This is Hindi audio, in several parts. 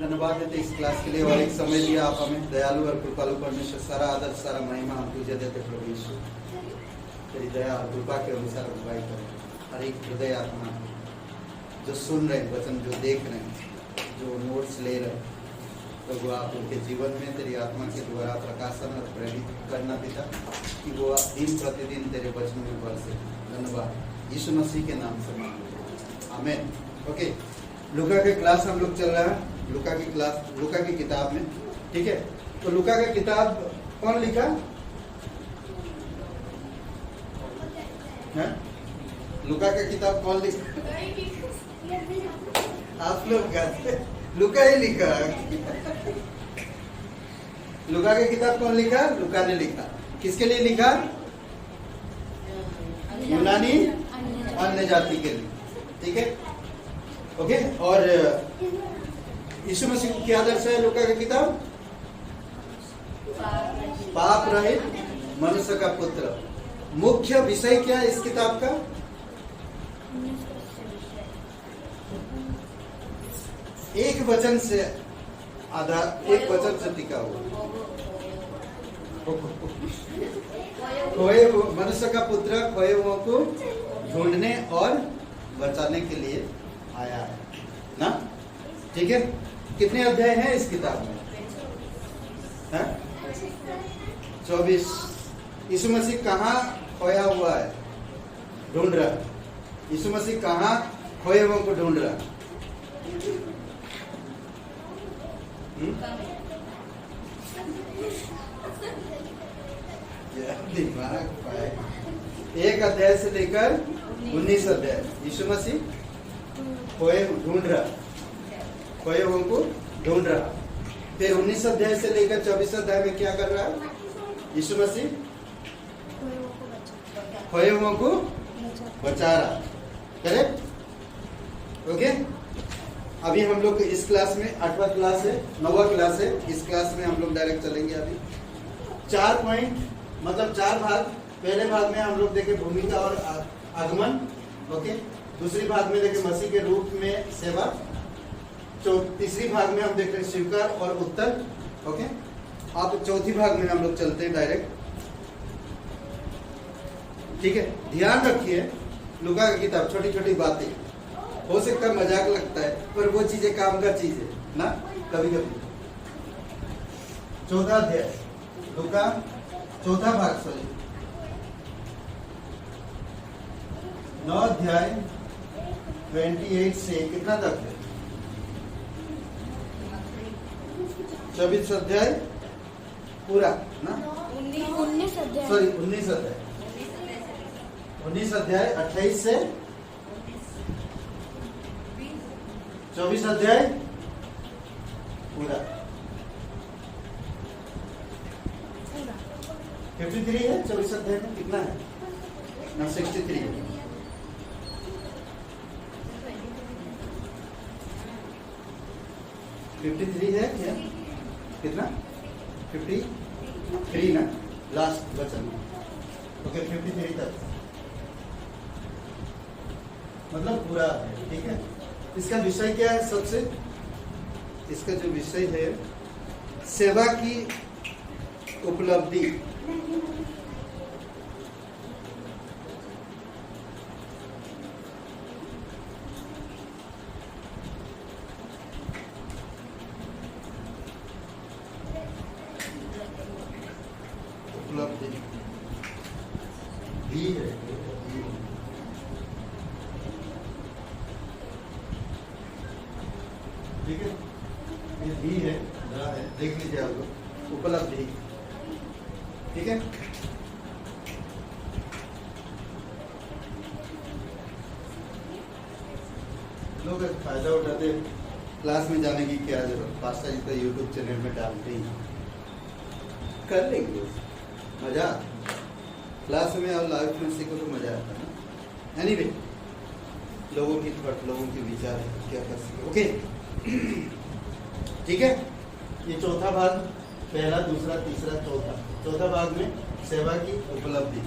धन्यवाद देते इस क्लास के लिए और एक समय दिया आप हमें। दयालु और कृपालु परमेश्वर, सारा आदर सारा महिमा हम तुझे देते प्रभु यीशु। तेरी दया और कृपा के अनुसार अगुवाई करें। हर एक हृदय आत्मा जो सुन रहे वचन, जो देख रहे हैं, जो नोट्स ले रहे हैं, प्रभु आप उनके जीवन में तेरी आत्मा के द्वारा प्रकाशन और प्रेरित करना पिता, कि वो दिन प्रतिदिन तेरे वचन में बरसे। धन्यवाद यीशु मसीह के नाम से मांगते, आमीन। ओके, लूका के क्लास हम लोग चल रहा है, लूका की क्लास, लूका की किताब में, ठीक है। तो लूका का किताब कौन लिखा है? लूका का किताब कौन लिखा? आप लोग कहते लूका ही लिखा। लूका की किताब कौन लिखा? लूका ने लिखा। किसके लिए लिखा? यूनानी अन्य जाति के लिए, ठीक है। ओके, और यीशु मसीह की क्या आदर्श है लूका की किताब? पाप रहित मनुष्य का पुत्र। मुख्य विषय क्या है इस किताब का? एक वचन से आधार, एक वचन से टिका हुआ, खोए मनुष्य का पुत्र खोए हुओं को ढूंढने और बचाने के लिए आया है ना, ठीक है। कितने अध्याय हैं इस किताब में? 24। यीशु मसीह कहाँ खोया हुआ है? ढूंढ रहा है। यीशु मसीह कहाँ खोए हुओं को ढूंढ रहा है? एक अध्याय से लेकर 19 अध्याय यीशु मसीह खोए ढूंढ रहा, खोए हुओं को ढूंढ रहा। फिर 19 अध्याय से लेकर 24 अध्याय में क्या कर रहा है यीशु मसीह? खोए हुओं को बचा रहा। Correct, okay. अभी हम लोग इस क्लास में 8वां क्लास है, 9वां क्लास है। इस क्लास में हम लोग डायरेक्ट चलेंगे। अभी 4 पॉइंट, मतलब 4 भाग। पहले भाग में हम लोग देखे भूमिका और आगमन, ओके। दूसरी भाग में देखे मसीह के रूप में सेवा। तीसरी भाग में हम देख रहे हैं स्वीकार और उत्तर, ओके। अब चौथी भाग में हम लोग चलते हैं डायरेक्ट, ठीक है। ध्यान रखिए, लूका की किताब छोटी छोटी बातें, हो सकता है मजाक लगता है, पर वो चीजें काम का चीज है ना, कभी कभी। 14 अध्याय लूका, चौथा भाग, सॉरी 9 अध्याय 28 से कितना तक है? 24 अध्याय पूरा ना, 19 अध्याय, सॉरी 19 अध्याय, 19 अध्याय 28 से 24 अध्याय पूरा। 53 है 24 अध्याय में, कितना है ना? 63 है। 53 है क्या? कितना? 53 ना, लास्ट वचन, ओके। 53 तक मतलब पूरा है, ठीक है। इसका विषय क्या है? सबसे इसका जो विषय है सेवा की उपलब्धि। उपलब्धि भी है, ठीक है। ये भी है, देख लीजिए आप लोग, उपलब्धि, ठीक है। लोग फायदा उठाते क्लास में जाने की क्या जरूरत, पास्ता जी तो यूट्यूब चैनल में डालते ही, कर लेंगे मजा। क्लास में और लाइव में सीखो तो मजा आता है ना। एनीवे, लोगों की थॉट, लोगों के विचार क्या कर सकते, ओके, ठीक है। ये चौथा भाग, पहला, दूसरा, तीसरा, चौथा भाग में सेवा की उपलब्धि,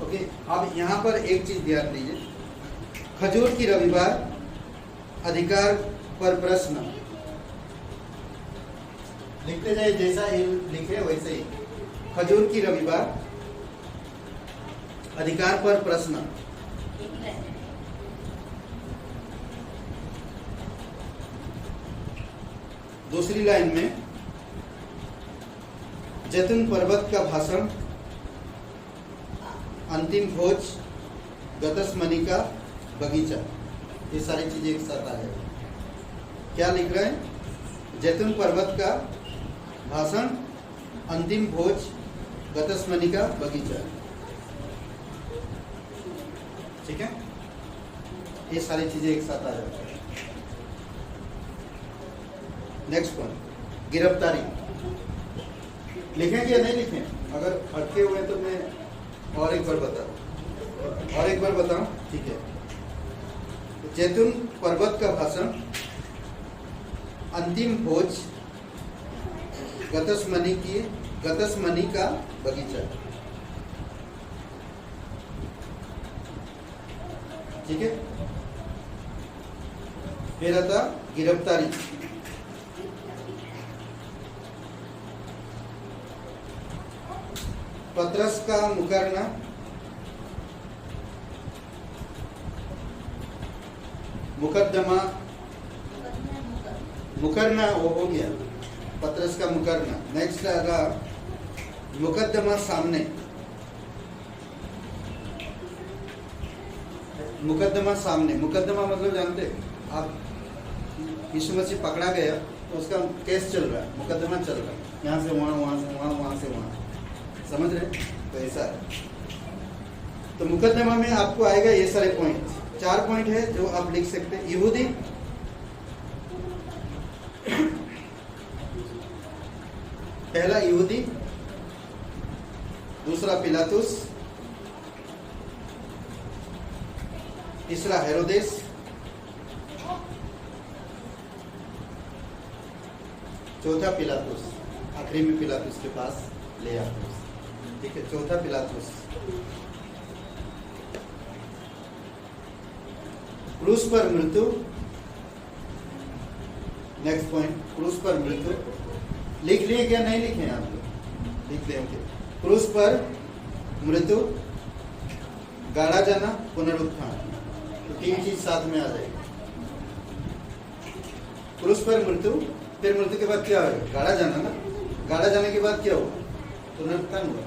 ओके। अब यहाँ पर एक चीज ध्यान दीजिए, खजूर की रविवार, अधिकार पर प्रश्न, लिखते जाए, जैसा ये लिखे वैसे ही। खजूर की रविवार, अधिकार पर प्रश्न। दूसरी लाइन में जैतून पर्वत का भाषण, अंतिम भोज, गतस्मनी का बगीचा, ये सारी चीजें एक साथ आ जाएगी। क्या लिख रहे हैं? जैतून पर्वत का भाषण, अंतिम भोज, गतस्मनी का बगीचा। ठीक है, ये सारी चीजें एक साथ आ जाती है। नेक्स्ट वन, गिरफ्तारी। लिखेंगे या नहीं लिखें? अगर अटके हुए तो मैं और एक बार बताऊं। ठीक है, जैतून पर्वत का भाषण, अंतिम भोज, गतस्मनी का बगीचा। ठीक है, फिर आता गिरफ्तारी। पत्रस का मुकरना, मुकरना वो हो गया, पत्रस का मुकरना। नेक्स्ट आएगा मुकदमा सामने। मुकदमा मतलब जानते हैं आप, यीशु मसीह पकड़ा गया तो उसका केस चल रहा है, मुकदमा चल रहा है, यहाँ से वहाँ, वहाँ से वहाँ, वहाँ से वहाँ, समझ रहे? तो ऐसा है। तो मुकदमा में आपको आएगा ये सारे पॉइंट, 4 पॉइंट है जो आप लिख सकते हैं। यहूदी, पहला यहूदी, दूसरा पिलातुस, तीसरा हेरोदेस, चौथा पिलातुस, आखिरी में पिलातुस के पास ले आते। ठीक है, चौथा पिलातुस। क्रूस पर मृत्यु। नेक्स्ट पॉइंट, क्रूस पर मृत्यु। लिख लिए क्या? नहीं लिखे आप लोग? लिख देंगे। क्रूस पर मृत्यु, गाड़ा जाना, पुनरुत्थान, तो 3 चीज साथ में आ जाएगी। क्रूस पर मृत्यु, फिर मृत्यु के बाद क्या होगा? गाड़ा जाना ना, गाड़ा जाने के बाद क्या हुआ? पुनरुत्थान हुआ।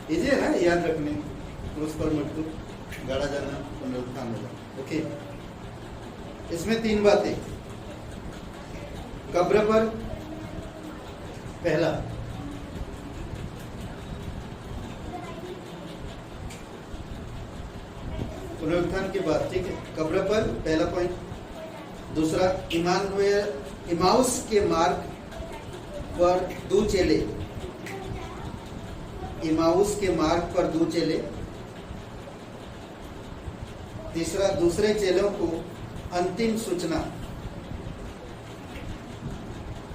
इजी है ना याद रखने, क्रूस पर मृत्यु, गाड़ा जाना, पुनरुत्थान होगा। ओके, इसमें 3 बातें। कब्र पर पहला, पुनरुत्थान के बाद। ठीक है, कब्र पर पहला पॉइंट। दूसरा, इमाउस के मार्ग पर 2 चेले, इमाउस के मार्ग पर 2 चेले। तीसरा, दूसरे चेलों को अंतिम सूचना,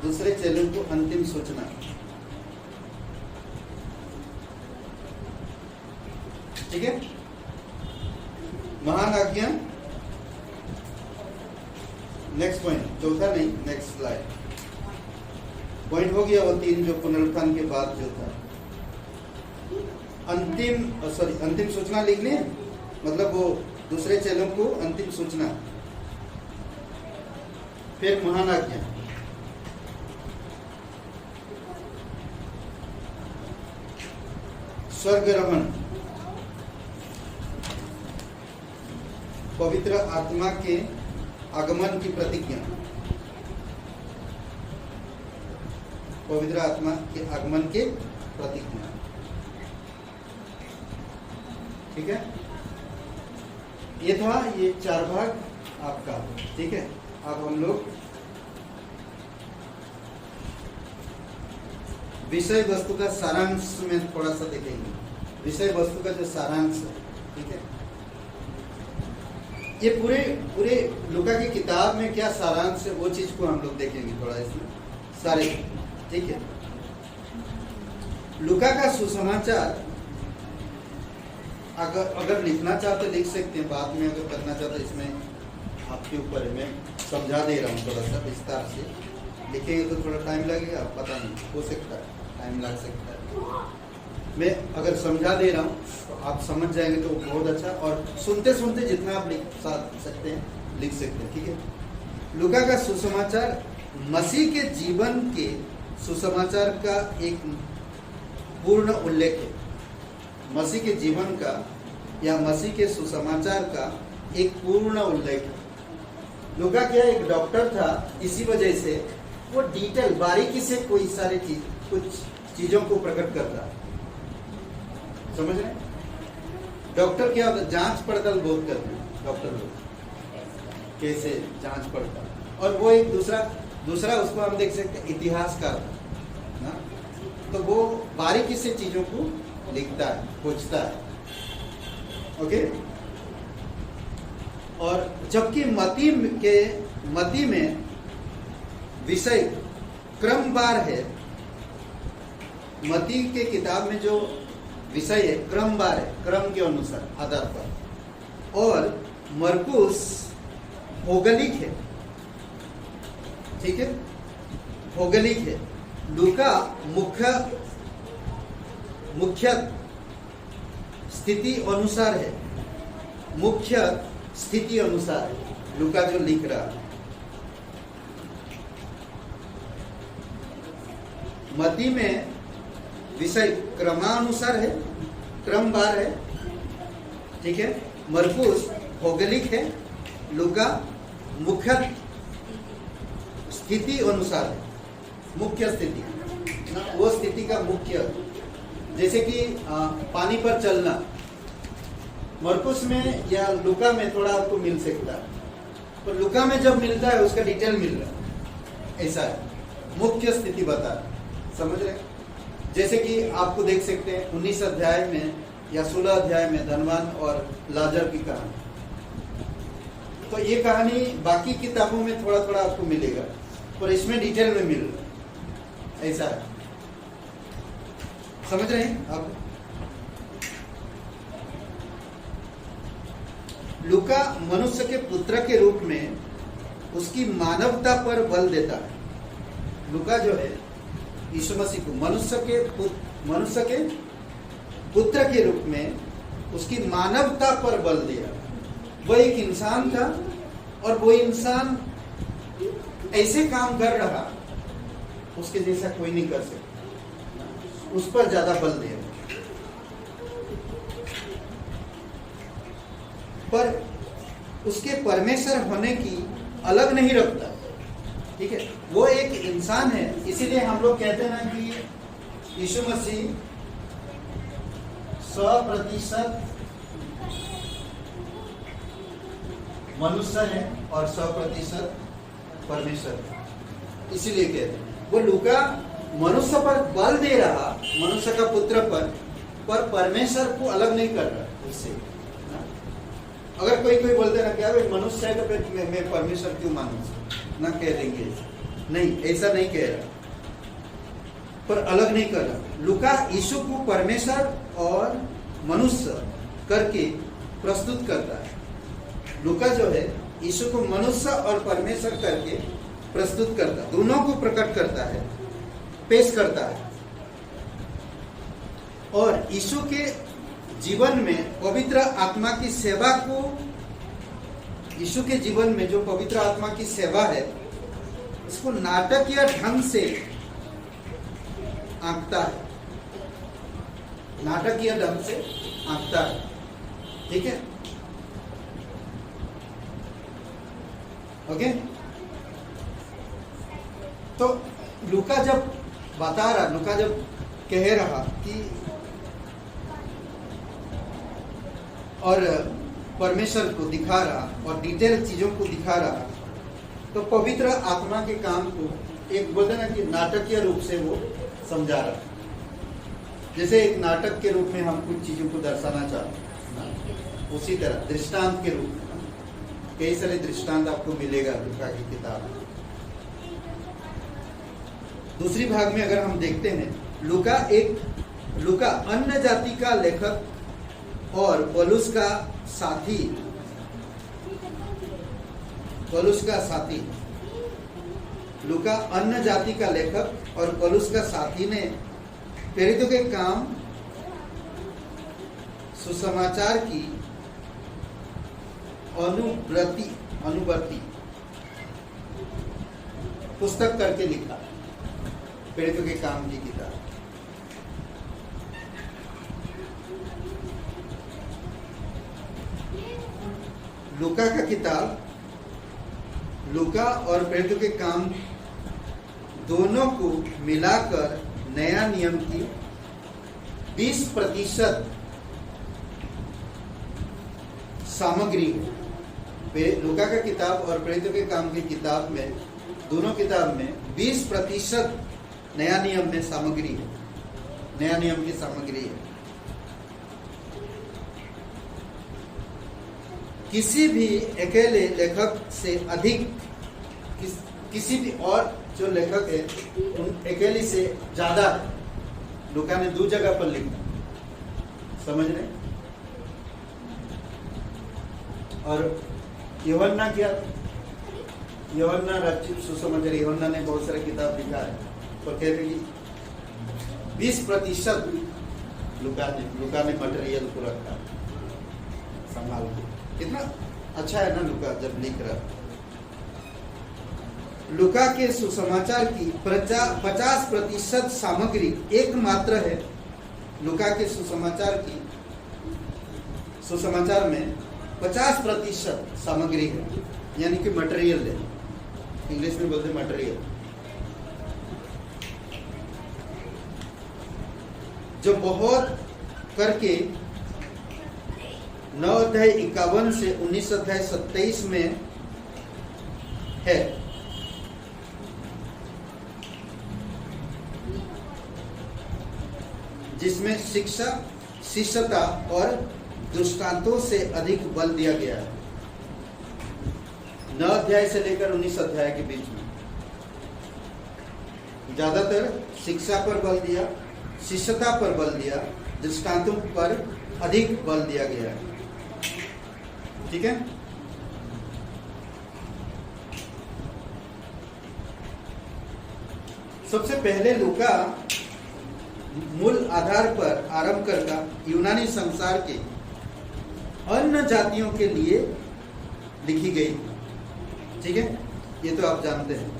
दूसरे चेलों को अंतिम सूचना। ठीक है, महान आज्ञा। नेक्स्ट पॉइंट, चौथा नहीं, नेक्स्ट स्लाइड। पॉइंट हो गया वो 3 जो पुनरुत्थान के बाद जो था। अंतिम सूचना लिख लें, मतलब वो दूसरे चेलों को अंतिम सूचना। फिर महान आज्ञा, स्वर्गारोहण, पवित्र आत्मा के आगमन की प्रतिज्ञा, पवित्र आत्मा के आगमन के प्रतिज्ञा। ठीक है, ये था ये 4 भाग आपका। ठीक है, अब हम लोग विषय वस्तु का सारांश में थोड़ा सा देखेंगे। विषय वस्तु का जो सारांश है, ठीक है, ये पूरे लूका की किताब में क्या सारांश है वो चीज को हम लोग देखेंगे थोड़ा इसमें सारे। ठीक है, लूका का सुसमाचार अगर लिखना चाहते लिख सकते हैं, बाद में अगर करना चाहते इसमें आपके ऊपर है। मैं समझा दे रहा हूँ थोड़ा सा विस्तार से। लिखेंगे तो थोड़ा टाइम लगेगा, पता नहीं, हो सकता है टाइम लग सकता है। मैं अगर समझा दे रहा हूँ तो आप समझ जाएंगे तो बहुत अच्छा, और सुनते सुनते जितना आप लिख सकते हैं लिख सकते हैं, ठीक है। लूका का सुसमाचार मसीह के जीवन के सुसमाचार का एक पूर्ण उल्लेख है। मसीह के जीवन का या मसीह के सुसमाचार का एक पूर्ण उल्लेख है। लूका क्या एक डॉक्टर था, इसी वजह से वो डिटेल बारीकी से कोई सारी चीज कुछ चीजों को प्रकट करता है, समझ रहे? डॉक्टर क्या होता है, जांच पड़ताल बहुत करते हैं डॉक्टर लोग, कैसे जांच पड़ताल, और वो एक दूसरा उसको हम देख सकते हैं इतिहासकार ना, तो वो बारीकी से चीजों को लिखता है, खोजता है, ओके। और जबकि मती में विषय क्रमवार है, मती के किताब में जो विषय है क्रमवार है, क्रम के अनुसार आधार पर, और मरकुस भौगोलिक है, ठीक है, भौगोलिक है। लूका मुख्य स्थिति अनुसार है, मुख्य स्थिति अनुसार है लूका जो लिख रहा है। मती में विषय क्रमानुसार है, क्रमवार है, ठीक है। मरकुस भौगोलिक है, लूका मुख्य स्थिति अनुसार है, मुख्य स्थिति ना, वो स्थिति का मुख्य, जैसे कि पानी पर चलना मरकुस में या लूका में थोड़ा आपको मिल सकता है, तो लूका में जब मिलता है उसका डिटेल मिल रहा है, ऐसा है, मुख्य स्थिति बता रहा है, समझ रहे? जैसे कि आपको देख सकते हैं 19 अध्याय में या 16 अध्याय में धनवान और लाजर की कहानी, तो ये कहानी बाकी किताबों में थोड़ा थोड़ा आपको मिलेगा, पर इसमें डिटेल में मिल रहा है, ऐसा है, समझ रहे हैं आप? लूका मनुष्य के पुत्र के रूप में उसकी मानवता पर बल देता है। लूका जो है यीशु मसीह को मनुष्य के पुत्र के रूप में उसकी मानवता पर बल दिया। वह एक इंसान था और वो इंसान ऐसे काम कर रहा उसके जैसा कोई नहीं कर सकता, उस पर ज्यादा बल दिया। पर उसके परमेश्वर होने की अलग नहीं रखता, ठीक है, वो एक इंसान है। इसीलिए हम लोग कहते हैं ना कि यीशु मसीह 100% मनुष्य है और 100% परमेश्वर है, इसीलिए कहते हैं। वो लूका मनुष्य पर बल दे रहा, मनुष्य का पुत्र पर परमेश्वर को अलग नहीं कर रहा उससे। अगर कोई बोलते ना क्या भाई मनुष्य है तो फिर मैं परमेश्वर क्यों मानूं ना, कह देंगे नहीं, ऐसा नहीं कह रहा, पर अलग नहीं कर रहा। लूका यीशु को परमेश्वर और मनुष्य करके प्रस्तुत करता है। लूका जो है यीशु को मनुष्य और परमेश्वर करके प्रस्तुत करता है, दोनों को प्रकट करता है, पेश करता है। और यीशु के जीवन में पवित्र आत्मा की सेवा को, यीशु के जीवन में जो पवित्र आत्मा की सेवा है इसको नाटकीय ढंग से आंकता है, नाटकीय ढंग से आंकता है, ठीक है, ओके। तो लूका जब बता रहा, लूका जब कह रहा कि और परमेश्वर को दिखा रहा और डिटेल चीजों को दिखा रहा, तो पवित्र आत्मा के काम को एक बोलते ना कि नाटकीय रूप से वो समझा रहा, जैसे एक नाटक के रूप में हम कुछ चीजों को दर्शाना चाहते हैं, उसी तरह दृष्टांत के रूप में कई सारे दृष्टांत आपको मिलेगा लूका की किताब में। दूसरी भाग में अगर हम देखते हैं, लूका अन्य जाति का लेखक और पौलुस का साथी लूका अन्य जाति का लेखक और पौलुस का साथी ने प्रेरितों के काम सुसमाचार की अनुवर्ती पुस्तक करके लिखा। प्रेरितों के काम की किताब। लूका का किताब, लूका और प्रेरितों के काम दोनों को मिलाकर नया नियम की 20% सामग्री है। लूका का किताब और प्रेरितों के काम की किताब में, दोनों किताब में 20% नया नियम में सामग्री है, नया नियम की सामग्री है। किसी भी अकेले लेखक से अधिक किसी भी और जो लेखक है उन अकेले से ज्यादा है। लूका ने 2 जगह पर लिखा, समझ रहे? और यूहन्ना क्या, यूहन्ना रचित सुसमाचार, यूहन्ना ने बहुत सारे किताब लिखा है, तो कहते कि 20% लूका ने मटेरियल को रखा संभाल के। कितना अच्छा है ना लूका जब लिख रहा। लूका के सुसमाचार की 50% सामग्री एकमात्र है। लूका के सुसमाचार में 50% सामग्री है, यानी कि मटेरियल है, इंग्लिश में बोलते मटेरियल, जो बहुत करके 9 अध्याय 51 से 19 अध्याय 27 में है। जिसमें शिक्षा, शिष्यता और दृष्टांतों से अधिक बल दिया गया है। 9 अध्याय से लेकर 19 अध्याय के बीच में ज्यादातर शिक्षा पर बल दिया, शिष्यता पर बल दिया, दृष्टांतों पर अधिक बल दिया गया है। ठीक है। सबसे पहले लूका मूल आधार पर आरंभ करता यूनानी संसार के अन्य जातियों के लिए लिखी गई। ठीक है, ये तो आप जानते हैं।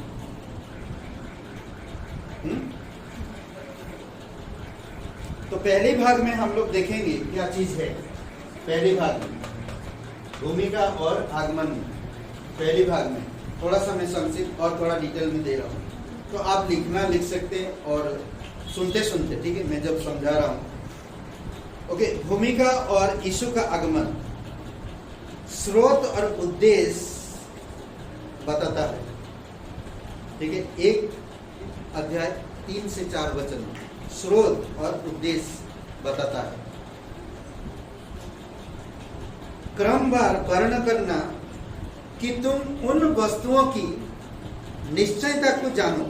तो पहले भाग में हम लोग देखेंगे क्या चीज है। पहले भाग में भूमिका और आगमन में, पहले भाग में थोड़ा सा मैं संक्षिप्त और थोड़ा डिटेल में दे रहा हूँ, तो आप लिख सकते हैं और सुनते सुनते, ठीक है, मैं जब समझा रहा हूँ। ओके, भूमिका और यीशु का आगमन, स्रोत और उद्देश्य बताता है। ठीक है, 1 अध्याय 3 से 4 वचन स्रोत और उद्देश्य बताता है। क्रमवार वर्ण करना कि तुम उन वस्तुओं की निश्चयता को जानो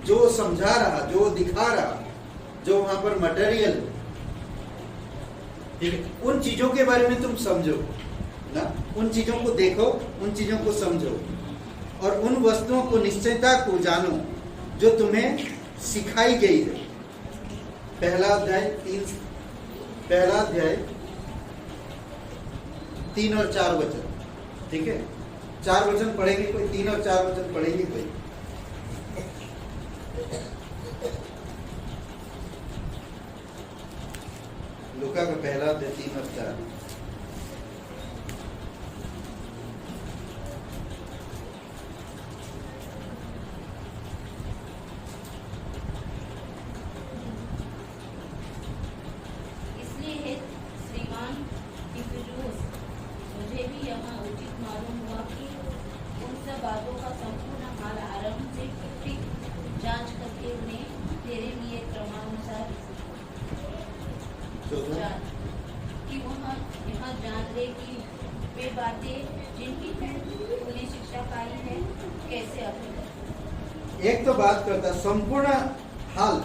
जो समझा रहा, जो दिखा रहा, जो वहां पर मटेरियल, ठीक है, उन चीजों के बारे में तुम समझो ना, उन चीजों को देखो, उन चीजों को समझो और उन वस्तुओं को निश्चयता को जानो जो तुम्हें सिखाई गई है। पहला अध्याय 3 और 4 वचन। ठीक है, 4 वचन पढ़ेंगे कोई, 3 और 4 वचन पढ़ेंगे कोई। लूका का पहला अध्याय 3 और 4। एक तो बात करता संपूर्ण हाल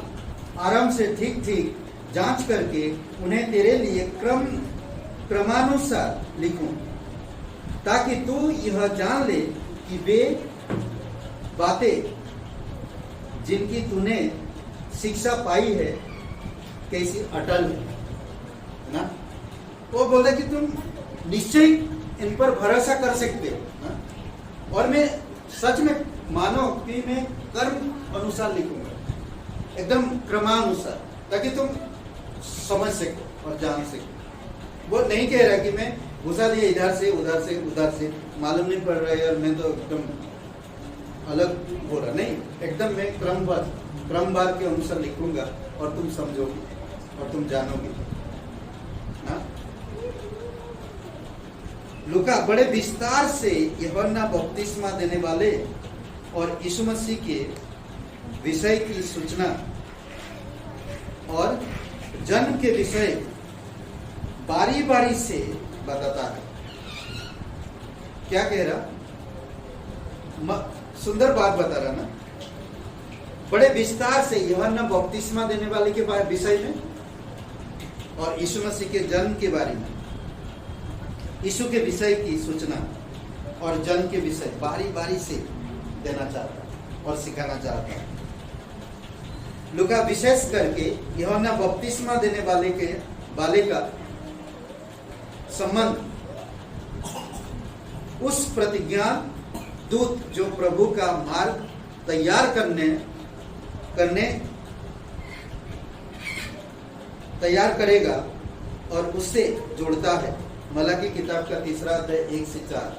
आराम से ठीक ठीक जांच करके उन्हें तेरे लिए क्रमानुसार लिखूं, ताकि तू यह जान ले कि वे बातें जिनकी तूने शिक्षा पाई है कैसी अटल है ना। वो बोलते कि तुम निश्चय इन पर भरोसा कर सकते हो ना? और मैं सच में मानो कि मैं कर्म अनुसार लिखूंगा, एकदम क्रमानुसार, ताकि तुम समझ सको और जान सको। वो नहीं कह रहा कि मैं घुसा दिया इधर से उधर से उधर से, मालूम नहीं पड़ रहा है और मैं तो एकदम अलग हो रहा, नहीं, एकदम मैं क्रमवार के अनुसार लिखूंगा और तुम समझोगे और तुम जानोगे ना। लूका बड़े विस्तार से यूहन्ना बपतिस्मा देने वाले और यीशु मसीह के विषय की सूचना और जन्म के विषय बारी बारी से बताता है। क्या कह रहा, सुंदर बात बता रहा ना। बड़े विस्तार से यूहन्ना बपतिस्मा देने वाले के विषय में और यीशु मसीह के जन्म के बारे में, यीशु के विषय की सूचना और जन्म के विषय बारी बारी से देना चाहता है और सिखाना चाहता है। लूका विशेष करके यूहन्ना बपतिस्मा देने वाले का संबंध उस प्रतिज्ञा दूत जो प्रभु का मार्ग तैयार करेगा और उससे जोड़ता है। मलाकी किताब का 3 अध्याय 1 से 4।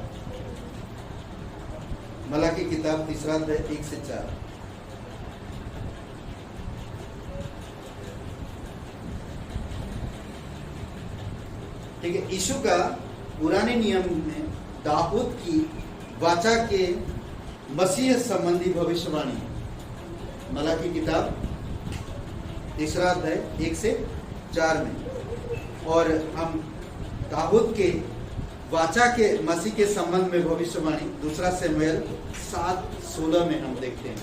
मलाकी किताब 3 अध्याय 1 से 4। ठीक है। यीशु का पुराने नियम में दाऊद की वाचा के मसीह संबंधी भविष्यवाणी, मलाकी किताब 3 अध्याय 1 से 4 में। और हम दाऊद के वाचा के मसीह के संबंध में भविष्यवाणी 2 शमूएल 7:16 में हम देखते हैं।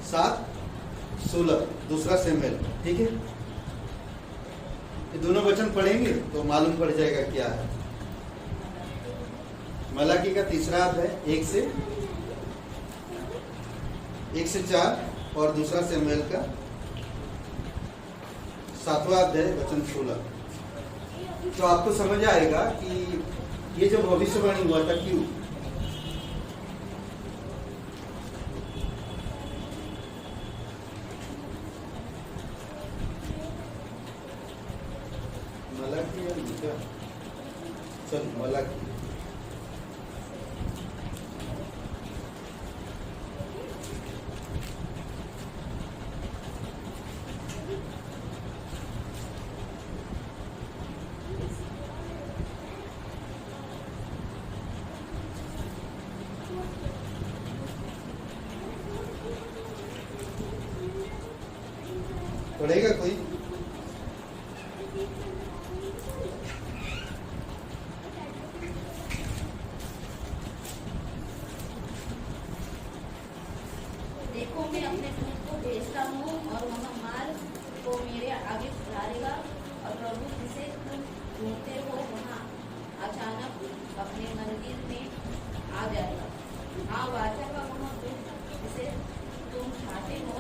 7:16 2 शमूएल। ठीक है, ये दोनों वचन पढ़ेंगे तो मालूम पड़ जाएगा क्या है। मलाकी का 3 अध्याय 1 से 4 और 2 शमूएल का 7वां अध्याय वचन 16। तो आपको समझ आएगा कि ये जो भविष्यवाणी हुआ था क्यों। मलाकी या लूका, चल मलाकी। पढ़ेगा कोई? देखो मैं अपने दूत को भेजता हूँ और वह मार्ग को मेरे आगे सुधारेगा। और प्रभु जिसे तुम ढूंढते हो वहाँ अचानक अपने मंदिर में आ जाएगा। हाँ, वाचा का वह दूत जिसे तुम चाहते हो,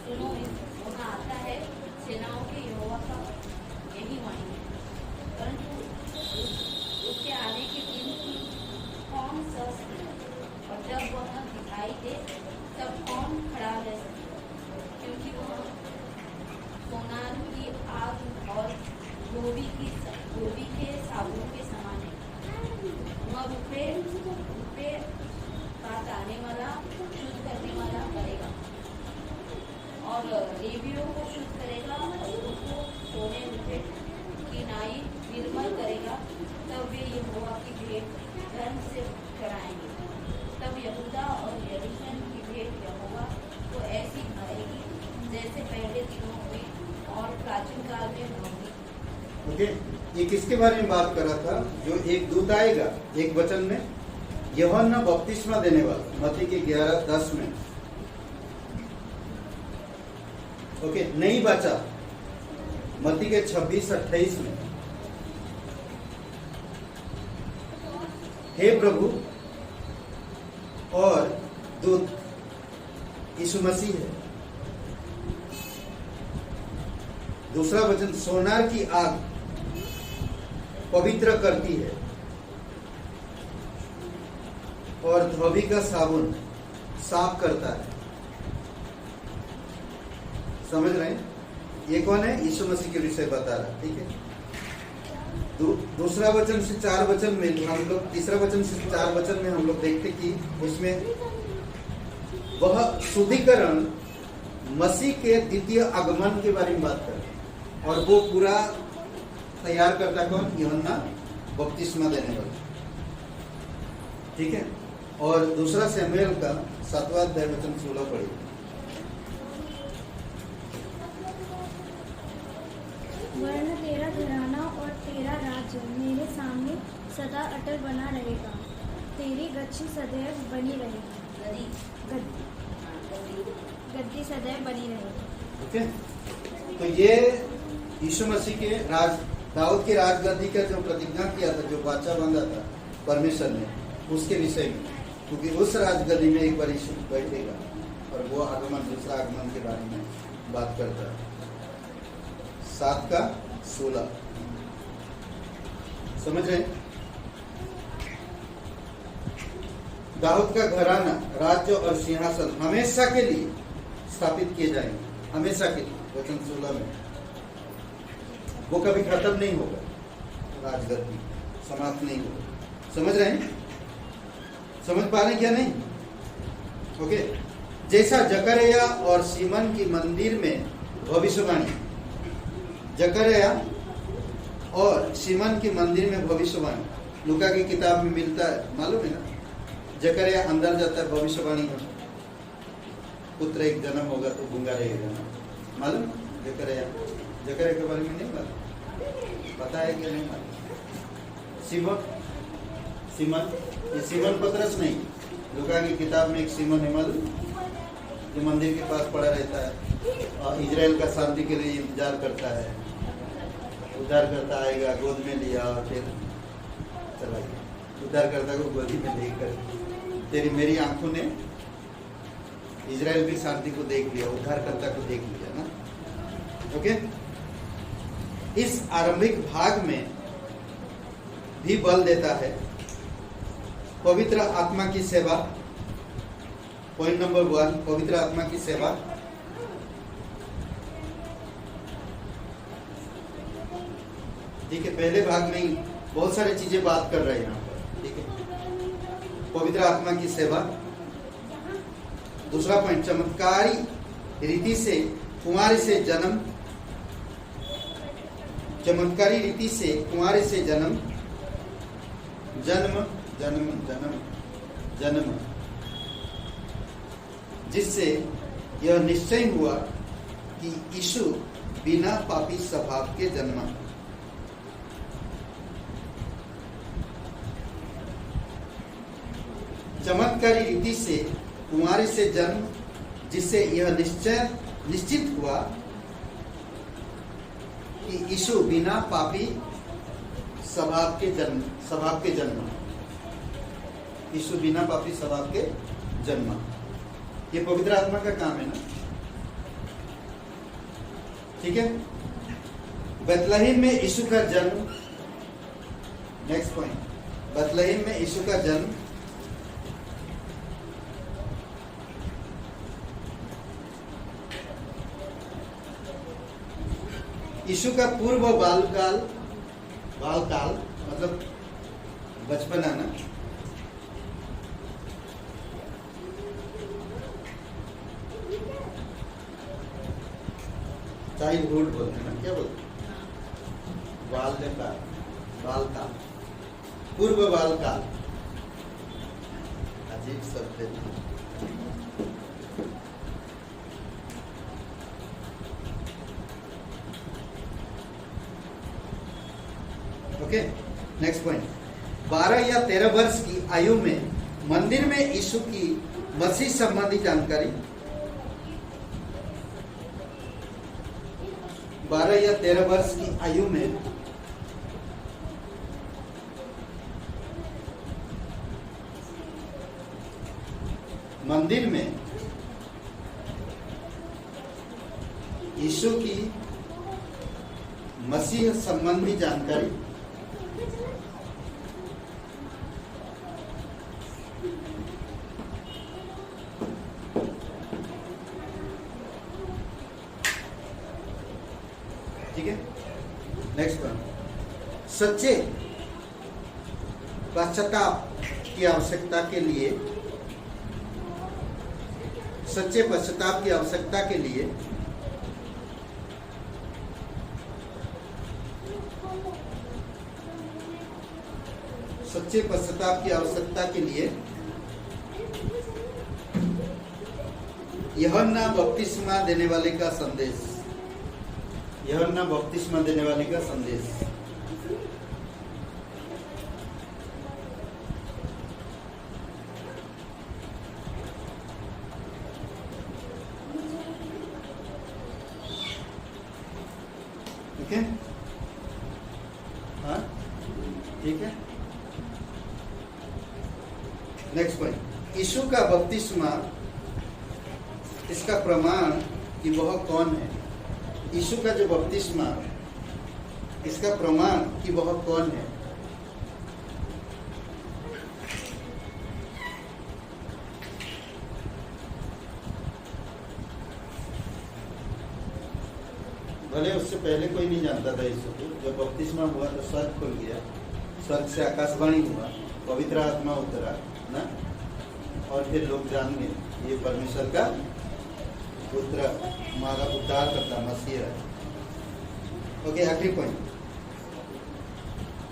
सुनो, वहाँ आता है। सेनाओं के यहोवा का यही वाणी है। परंतु उसके आने के दिन की कौन सह सकेगा? और जब वह दिखाई दे तब कौन खड़ा रह सकेगा? क्योंकि वह सोनार की आग और गोभी के साबुन के समान है। वह रुपये का ताने वाला, शुद्ध करने वाला करेगा और लेवियों को शुद्ध करेगा और उनको सोने रुपये की नाई निर्मल करेगा। तब वे यहोवा की भेंट धर्म से चढ़ाएंगे। तब यहूदा और यरूशलेम की भेंट यहोवा को ऐसी भरेगी जैसे पहले दिनों में और प्राचीन काल में होगी। ओके, ये किसके बारे में बात कर रहा था? जो एक दूत आएगा, एक वचन में यूहन्ना बपतिस्मा देने वाला, मत्ती के 11:10 में। ओके, नहीं बचा मत्ती के 26:28 में। हे प्रभु और दूत यीशु मसीह है। दूसरा वचन, सोनार की आग पवित्र करती है और धोबी का साबुन साफ करता है। समझ रहे हैं? ये कौन है? यीशु मसीह के विषय बता रहा है। ठीक है। दूसरा वचन से 4 वचन में हम लोग, तीसरा वचन से 4 वचन में हम लोग देखते कि उसमें वह शुद्धिकरण मसीह के द्वितीय आगमन के बारे में बात कर रहे हैं और वो पूरा तैयार करता कौन? यूहन्ना बपतिस्मा देने वाला। ठीक है। और दूसरा शमूएल का 7वां अध्याय वचन 16 पढ़िए। वरन तेरा घराना और तेरा राज्य मेरे सामने सदा अटल बना रहेगा, तेरी गद्दी सदैव बनी रहेगी। गद्दी सदैव बनी रहेगी। ओके। तो ये यीशु मसीह के राज, दाऊद की राजगद्दी का जो प्रतिज्ञा किया था, जो वाचा बांधा था परमेश्वर ने, उसके विषय में, क्योंकि उस राजगद्दी में एक बार यीशु बैठेगा और वो आगमन, दूसरा आगमन के बारे में बात करता है। 7 का 16 समझ रहे? दाऊद का घराना, राज्य और सिंहासन हमेशा के लिए स्थापित किए जाएंगे, हमेशा के लिए। वचन 16 में वो कभी खत्म नहीं होगा, राजगद्दी समाप्त नहीं होगा। समझ रहे हैं? समझ पा रहे हैं क्या? नहीं? ओके। जैसा जकरिया और सीमन की मंदिर में भविष्यवाणी, जकरिया और सीमन की मंदिर में भविष्यवाणी लूका की किताब में मिलता है, मालूम है ना? जकरिया अंदर जाता है, भविष्यवाणी में पुत्र एक जन्म होगा तो गूंगा रहेगा ना, मालूम? जकरिया के बारे में नहीं मालूम? पता है क्या? नहीं मालूम? सीमन, ये सीमन पतरस नहीं, लूका की किताब में एक सीमन है, मालूम? जो मंदिर के पास पड़ा रहता है और इजराइल का शांति के लिए इंतजार करता है। उद्धार करता आएगा, गोद में लिया और फिर चला गया। उद्धार करता को गोदी में लेकर, तेरी मेरी आंखों ने इजराइल की शांति को देख लिया, उद्धार करता को देख लिया ना। ओके। इस आरंभिक भाग में भी बल देता है पवित्र आत्मा की सेवा। पॉइंट नंबर 1, पवित्र आत्मा की सेवा। ठीक है। पहले भाग में ही बहुत सारी चीजें बात कर रहे हैं यहाँ पर। ठीक है। पवित्र आत्मा की सेवा। दूसरा पॉइंट, चमत्कारी रीति से कुंवारी से जन्म, चमत्कारी रीति से कुंवारी से जन्म, जन्म जिससे यह निश्चय हुआ कि यीशु बिना पापी स्वभाव के जन्मा। चमत्कारी रीति से कुंवारी से जन्म, जिससे यह निश्चित हुआ कि यीशु बिना पापी स्वभाव के जन्म, यीशु बिना पापी स्वभाव के जन्मा। ये पवित्र आत्मा का काम है ना। ठीक है। बेथलेहम में यीशु का जन्म। नेक्स्ट पॉइंट, बेथलेहम में यीशु का जन्म। यीशु का पूर्व बालकाल मतलब बचपना ना। चाइल्डहुड बोलते हैं ना, क्या बोलते हैं? बालकाल, पूर्व बालकाल। अजीब शब्द है। ओके। नेक्स्ट पॉइंट, 12 या 13 वर्ष की आयु में मंदिर में यीशु की मसीह संबंधी जानकारी। 12 या 13 वर्ष की आयु में मंदिर में यीशु की मसीह संबंधी जानकारी, ठीक है। नेक्स्ट वन, सच्चे पश्चाताप की आवश्यकता के लिए, सच्चे पश्चाताप की आवश्यकता के लिए सच्चे पश्चाताप की आवश्यकता के लिए यूहन्ना बपतिस्मा देने वाले का संदेश, यूहन्ना बपतिस्मा देने वाले का संदेश। ओके, हाँ ठीक है। नेक्स्ट पॉइंट, यीशु का बपतिस्मा, इसका प्रमाण कि वह कौन है। यीशु का जो बपतिस्मा, इसका प्रमाण कि वह कौन है। भले उससे पहले कोई नहीं जानता था यीशु को, जब बपतिस्मा हुआ तो स्वर्ग खुल गया, स्वर्ग से आकाशवाणी हुआ, पवित्र आत्मा उतरा ना, और फिर लोग जान गए ये परमेश्वर का पुत्र, हमारा उद्धार करता मसीह है। ओके, आखिरी पॉइंट,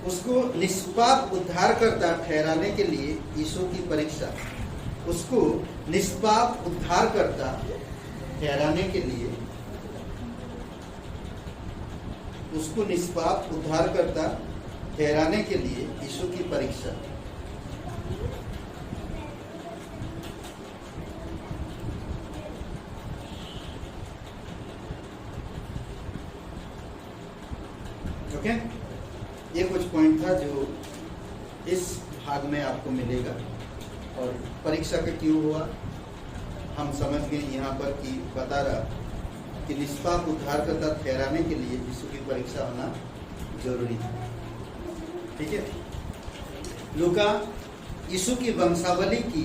उसको निष्पाप उद्धारकर्ता ठहराने के लिए यीशु की परीक्षा, उसको निष्पाप उद्धारकर्ता ठहराने के लिए, उसको निष्पाप उद्धारकर्ता ठहराने के लिए यीशु की परीक्षा। ओके, ये कुछ पॉइंट था जो इस भाग में आपको मिलेगा। और परीक्षा का क्यों हुआ हम समझ गए यहाँ पर कि बता रहा कि निष्पाप उद्धारकर्ता ठहराने के लिए यीशु की परीक्षा होना जरूरी है। ठीक है, लूका यीशु की वंशावली की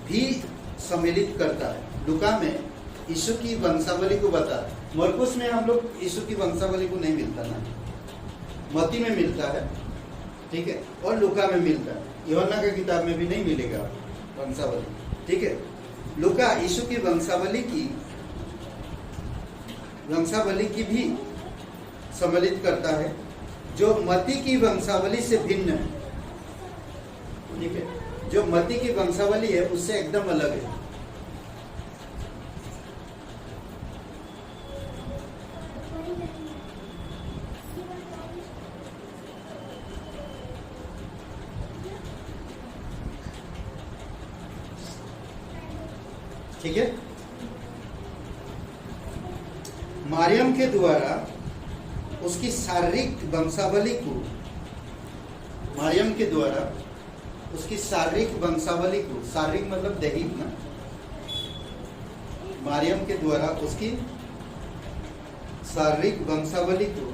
भी सम्मिलित करता है। लूका में यीशु की वंशावली को बता, मरकुस में हम लोग यीशु की वंशावली को नहीं मिलता ना, मत्ती में मिलता है, ठीक है, और लूका में मिलता है। यूहन्ना की किताब में भी नहीं मिलेगा वंशावली, ठीक है। लूका यीशु की वंशावली की भी सम्मिलित करता है, जो मत्ती की वंशावली से भिन्न है, ठीक है। जो मत्ती की वंशावली है उससे एकदम अलग है। ठीक है, मरियम के द्वारा उसकी शारीरिक वंशावली को, मरियम के द्वारा उसकी शारीरिक वंशावली को, शारीरिक मतलब दैहिक ना, मरियम के द्वारा उसकी शारीरिक वंशावली को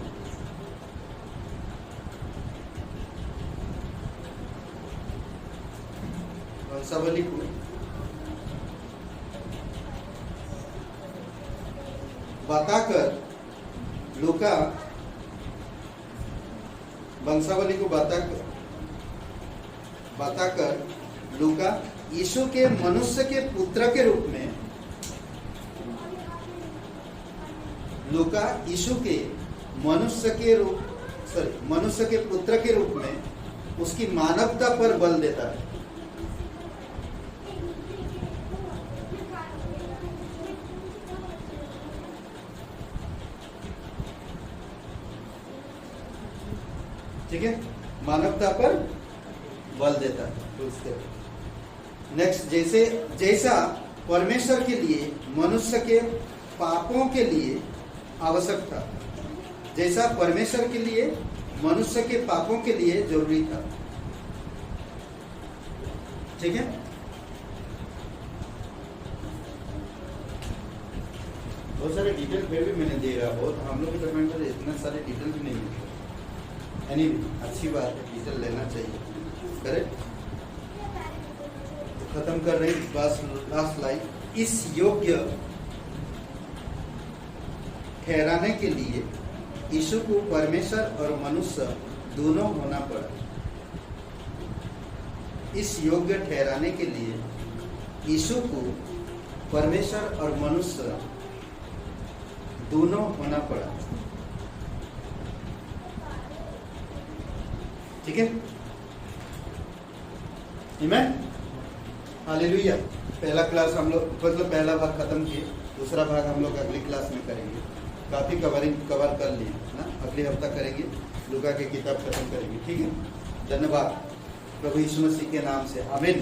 बताकर लूका वंशावली को बताकर लूका यीशु के मनुष्य के पुत्र के रूप में, लूका यीशु के मनुष्य के पुत्र के रूप में उसकी मानवता पर बल देता है। ठीक है, मानवता पर बल देता है। नेक्स्ट, जैसा परमेश्वर के लिए मनुष्य के पापों के लिए आवश्यक था, जैसा परमेश्वर के लिए मनुष्य के पापों के लिए जरूरी था। ठीक है, बहुत सारे डिटेल फिर भी मैंने दे रहा, बहुत हम लोग के डॉक्यूमेंट में इतना सारे डिटेल भी नहीं मिलते। यानी अच्छी बात है, डिटेल लेना चाहिए, करेक्ट। तो खत्म कर रही लास्ट लाइन, इस योग्य ठहराने के लिए यीशु को परमेश्वर और मनुष्य दोनों होना पड़ा। इस योग्य ठहराने के लिए यीशु को परमेश्वर और मनुष्य दोनों होना पड़ा। ठीक है, आमीन, हालेलुया। पहला क्लास हम लोग मतलब पहला भाग खत्म किए, दूसरा भाग हम लोग अगली क्लास में करेंगे। काफी कवर कर लिए ना, अगले हफ्ता करेंगे, लूका की किताब खत्म करेंगे। ठीक है, धन्यवाद प्रभु यीशु मसीह के नाम से, आमीन।